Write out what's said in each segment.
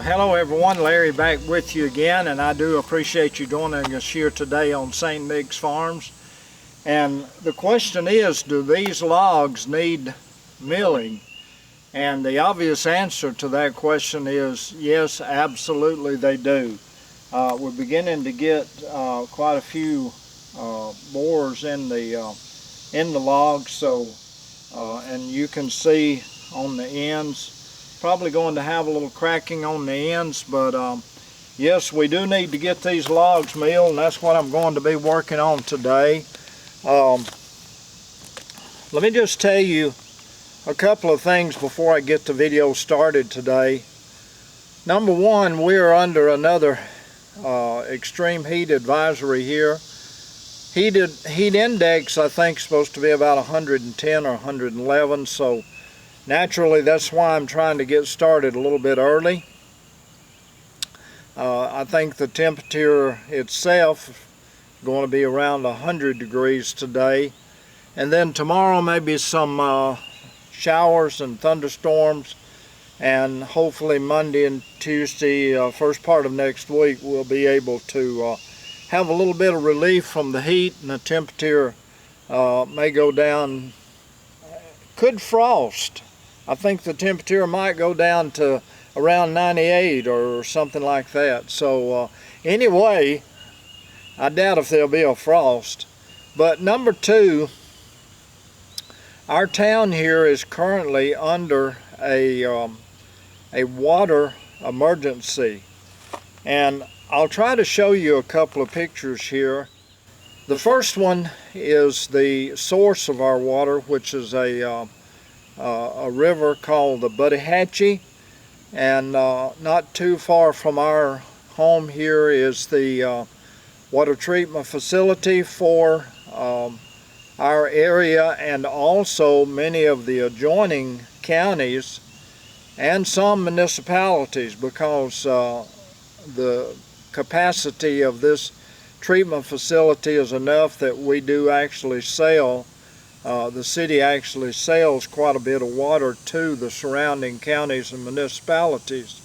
Hello everyone, Larry back with you again, and I do appreciate you joining us here today on St. Miggs Farms. And the question is, do these logs need milling? And the obvious answer to that question is yes, absolutely they do. We're beginning to get quite a few borers in the logs, so and you can see on the ends, probably going to have a little cracking on the ends, but yes, we do need to get these logs milled, and that's what I'm going to be working on today. Let me just tell you a couple of things before I get the video started today. Number one, we are under another extreme heat advisory here. Heat index, I think, is supposed to be about 110 or 111, so naturally that's why I'm trying to get started a little bit early. I think the temperature itself is going to be around 100 degrees today, and then tomorrow maybe some showers and thunderstorms, and hopefully Monday and Tuesday, first part of next week, we'll be able to have a little bit of relief from the heat, and the temperature may go down. Could frost. I think the temperature might go down to around 98 or something like that. So anyway, I doubt if there'll be a frost. But number two, our town here is currently under a water emergency, and I'll try to show you a couple of pictures here. The first one is the source of our water, which is a river called the Buttahatchee, and not too far from our home here is the water treatment facility for our area, and also many of the adjoining counties and some municipalities, because the capacity of this treatment facility is enough that we do actually sell, the city actually sells quite a bit of water to the surrounding counties and municipalities.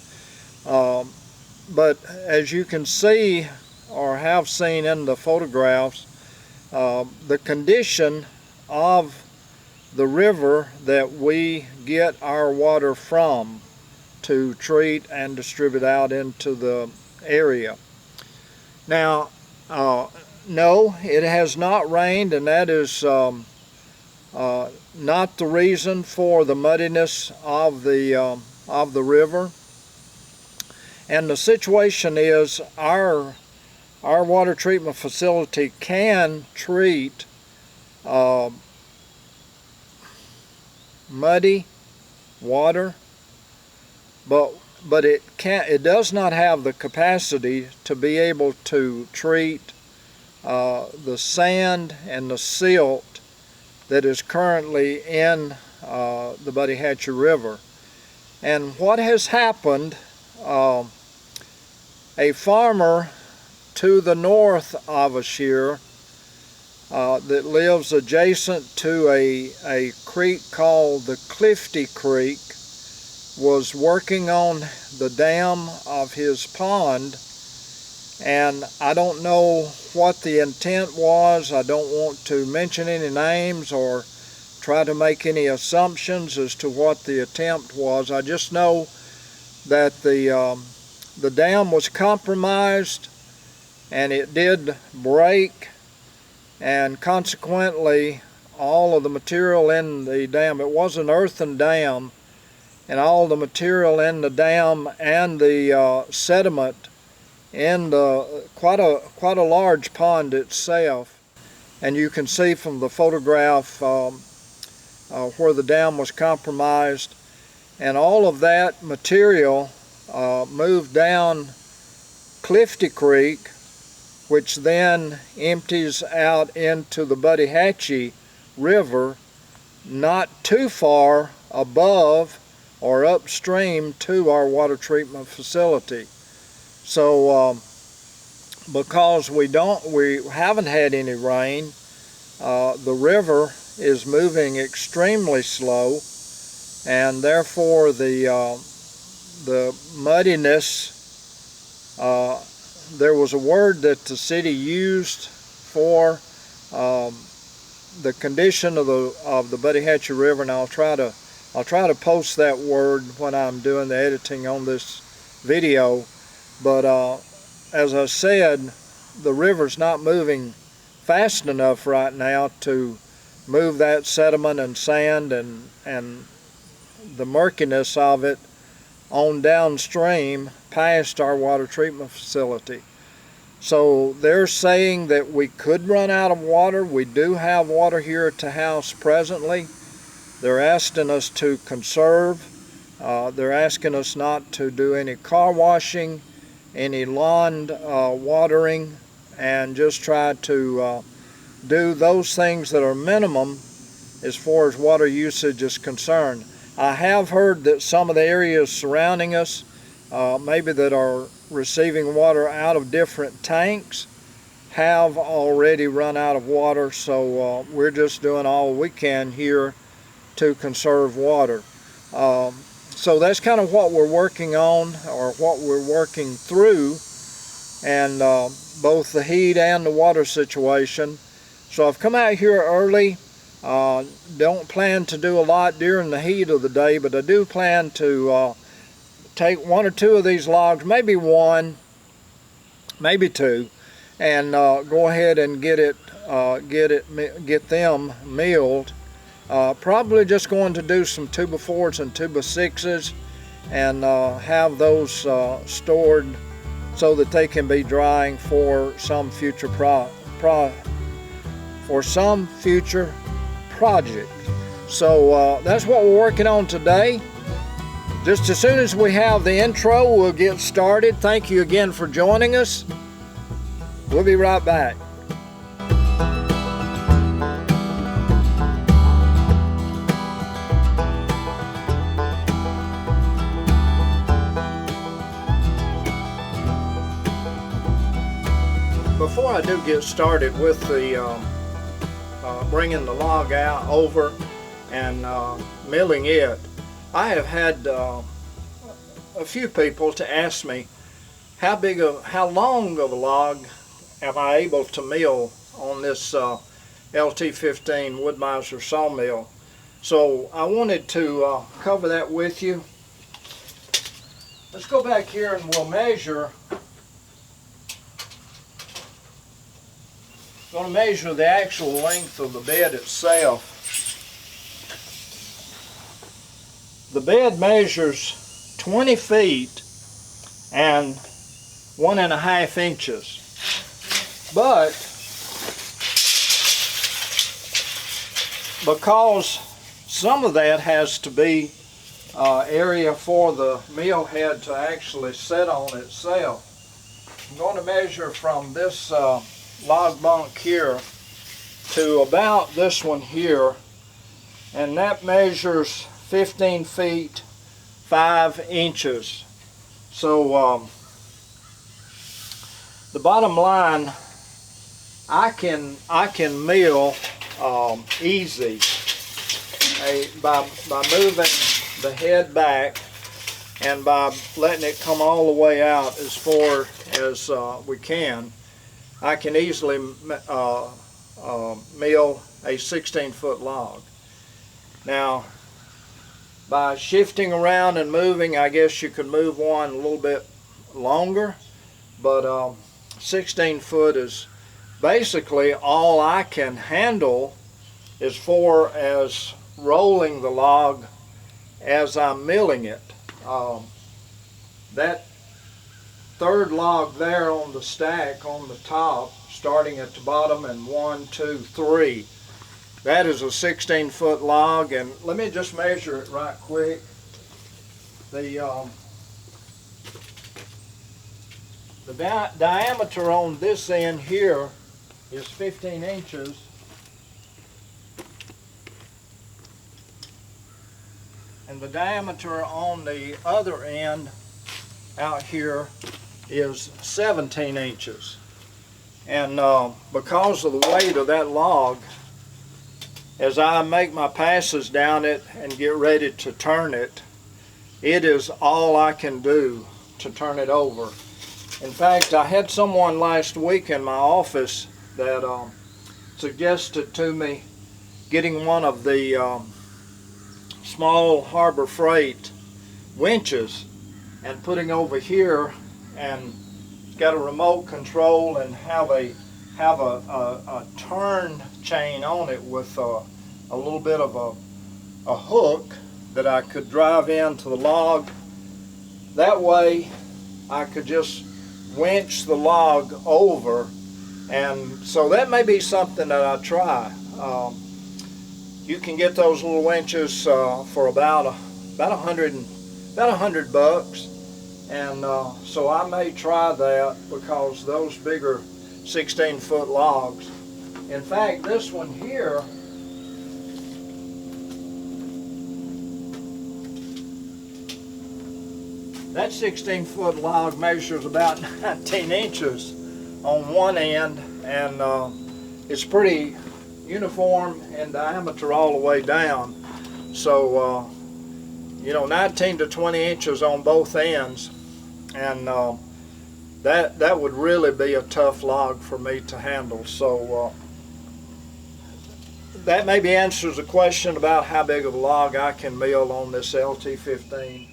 But as you can see, or have seen in the photographs, the condition of the river that we get our water from to treat and distribute out into the area. Now, no, it has not rained, and that is not the reason for the muddiness of the river. And the situation is, our water treatment facility can treat muddy water, but it does not have the capacity to be able to treat the sand and the silt that is currently in the Buttahatchee River. And what has happened, a farmer to the north of us here that lives adjacent to a creek called the Clifty Creek was working on the dam of his pond, and I don't know what the intent was. I don't want to mention any names or try to make any assumptions as to what the attempt was. I just know that the dam was compromised, and it did break, and consequently all of the material in the dam, it was an earthen dam, and all the material in the dam and the sediment in the quite a large pond itself, and you can see from the photograph where the dam was compromised, and all of that material moved down Clifty Creek, which then empties out into the Buttahatchee River, not too far above or upstream to our water treatment facility. So because we haven't had any rain, the river is moving extremely slow, and therefore the the muddiness. There was a word that the city used for the condition of the Buddy Hatchie River, and I'll try to post that word when I'm doing the editing on this video. But as I said, the river's not moving fast enough right now to move that sediment and sand and the murkiness of it on downstream past our water treatment facility. So they're saying that we could run out of water. We do have water here at the house presently. They're asking us to conserve. They're asking us not to do any car washing, any lawn watering, and just try to do those things that are minimum as far as water usage is concerned. I have heard that some of the areas surrounding us, maybe that are receiving water out of different tanks, have already run out of water, so we're just doing all we can here to conserve water. So that's kind of what we're working on, or what we're working through, and both the heat and the water situation. So I've come out here early. Don't plan to do a lot during the heat of the day, but I do plan to take one or two of these logs, maybe one, maybe two, and go ahead and get them milled. Probably just going to do some 2x4s and 2x6s and have those stored so that they can be drying for some future project. So that's what we're working on today. Just as soon as we have the intro, we'll get started. Thank you again for joining us. We'll be right back. Before I do get started with the bringing the log out over and milling it, I have had a few people to ask me how long of a log am I able to mill on this LT15 Wood-Mizer sawmill. So I wanted to cover that with you. Let's go back here and we'll measure. I'm going to measure the actual length of the bed itself. The bed measures 20 feet and 1.5 inches. But because some of that has to be area for the mill head to actually sit on itself, I'm going to measure from this log bunk here to about this one here, and that measures 15 feet 5 inches. So the bottom line, I can mill easy by moving the head back and by letting it come all the way out as far as we can. I can easily mill a 16-foot log. Now, by shifting around and moving, I guess you could move one a little bit longer, but 16 foot is basically all I can handle as far as rolling the log as I'm milling it. That third log there on the stack on the top, starting at the bottom, and 1, 2, 3. That is a 16-foot log, and let me just measure it right quick. The diameter on this end here is 15 inches. And the diameter on the other end out here is 17 inches. And because of the weight of that log, as I make my passes down it and get ready to turn it, it is all I can do to turn it over. In fact, I had someone last week in my office that suggested to me getting one of the small Harbor Freight winches and putting over here, and it's got a remote control and have a turn chain on it with a little bit of a hook that I could drive into the log. That way I could just winch the log over, and so that may be something that I try. You can get those little winches for about $100 bucks, and so I may try that, because those bigger 16-foot logs. In fact, this one here, that 16-foot log measures about 19 inches on one end, and it's pretty uniform in diameter all the way down. So, you know, 19 to 20 inches on both ends, and that would really be a tough log for me to handle. So that maybe answers the question about how big of a log I can mill on this LT-15.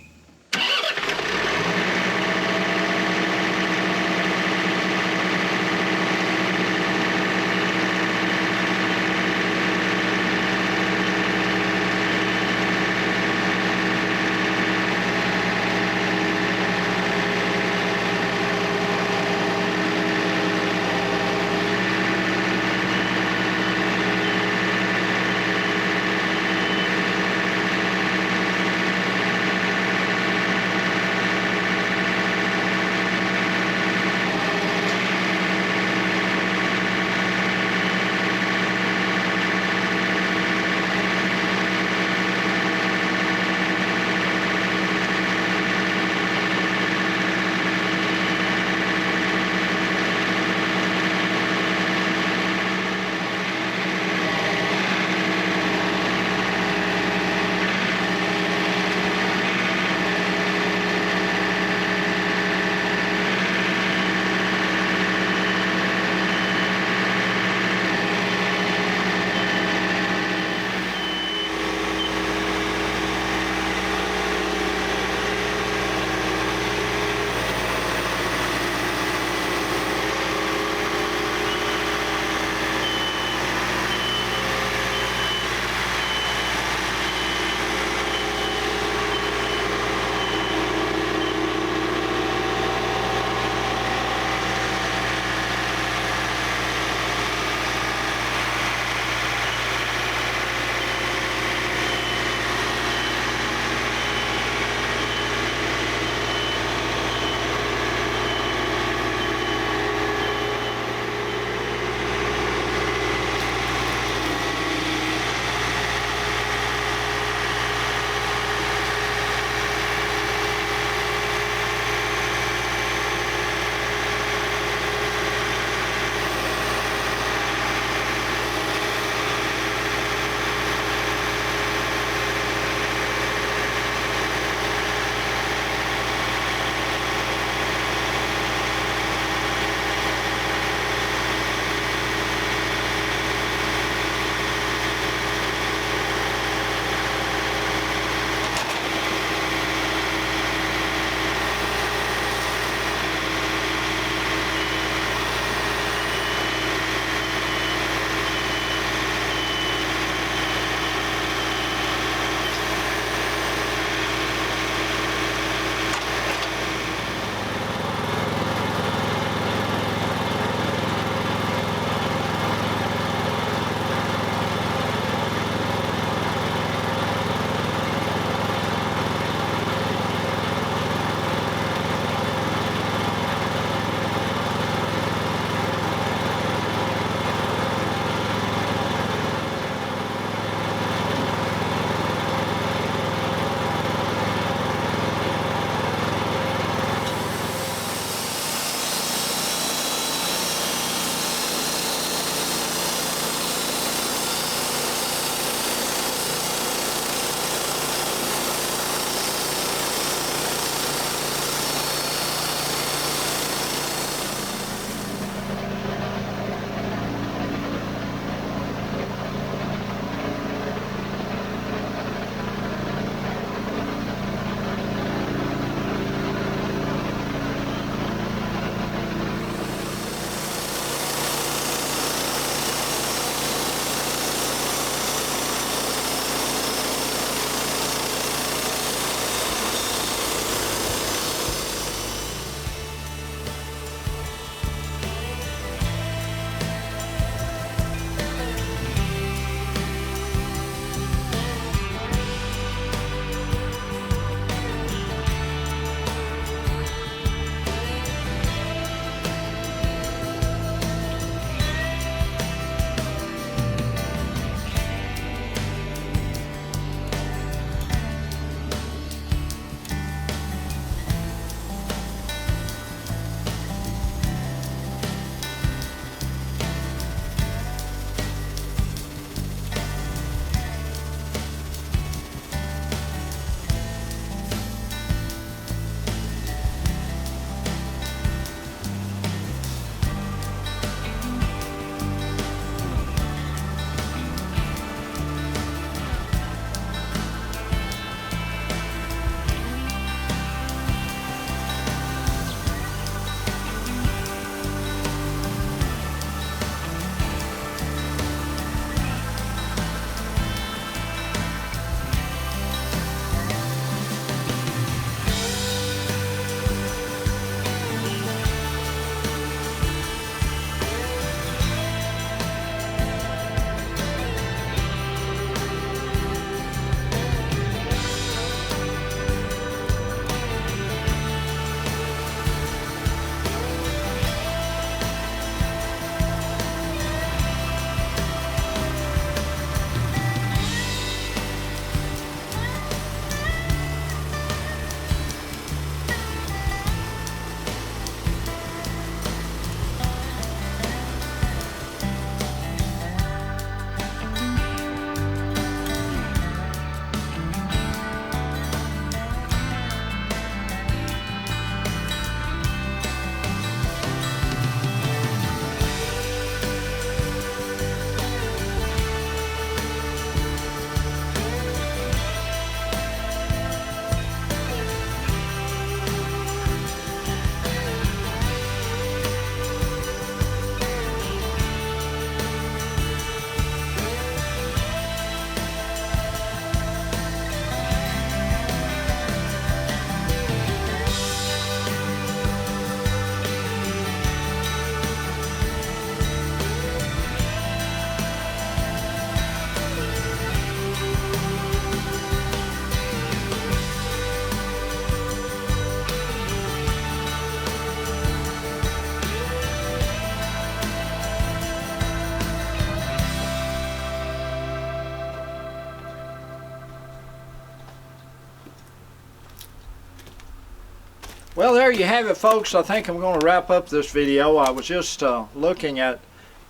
Well, there you have it, folks. I think I'm going to wrap up this video. I was just looking at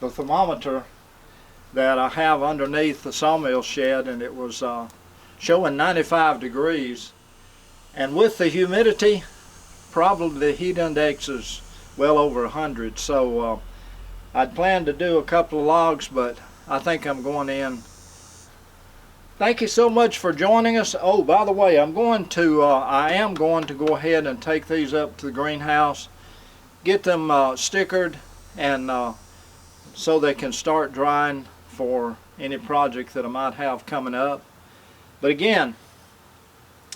the thermometer that I have underneath the sawmill shed, and it was showing 95 degrees. And with the humidity, probably the heat index is well over 100. So I'd planned to do a couple of logs, but I think I'm going in. Thank you so much for joining us. Oh, by the way, I am going to go ahead and take these up to the greenhouse, get them stickered, and so they can start drying for any project that I might have coming up. But again,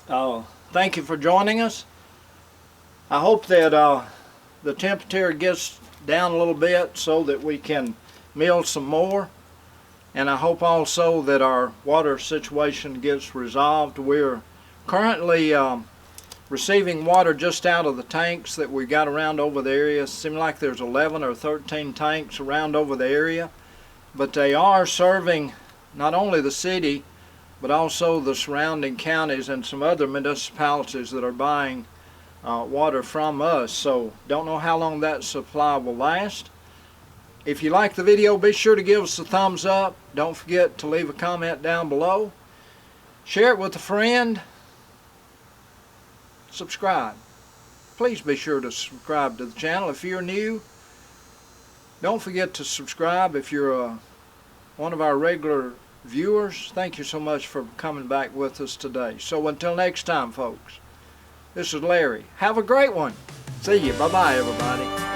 thank you for joining us. I hope that the temperature gets down a little bit so that we can mill some more. And I hope also that our water situation gets resolved. We're currently receiving water just out of the tanks that we got around over the area. It seems like there's 11 or 13 tanks around over the area. But they are serving not only the city, but also the surrounding counties and some other municipalities that are buying water from us. So don't know how long that supply will last. If you like the video, be sure to give us a thumbs up. Don't forget to leave a comment down below. Share it with a friend. Subscribe. Please be sure to subscribe to the channel if you're new. Don't forget to subscribe if you're one of our regular viewers. Thank you so much for coming back with us today. So until next time, folks, this is Larry. Have a great one. See you. Bye-bye, everybody.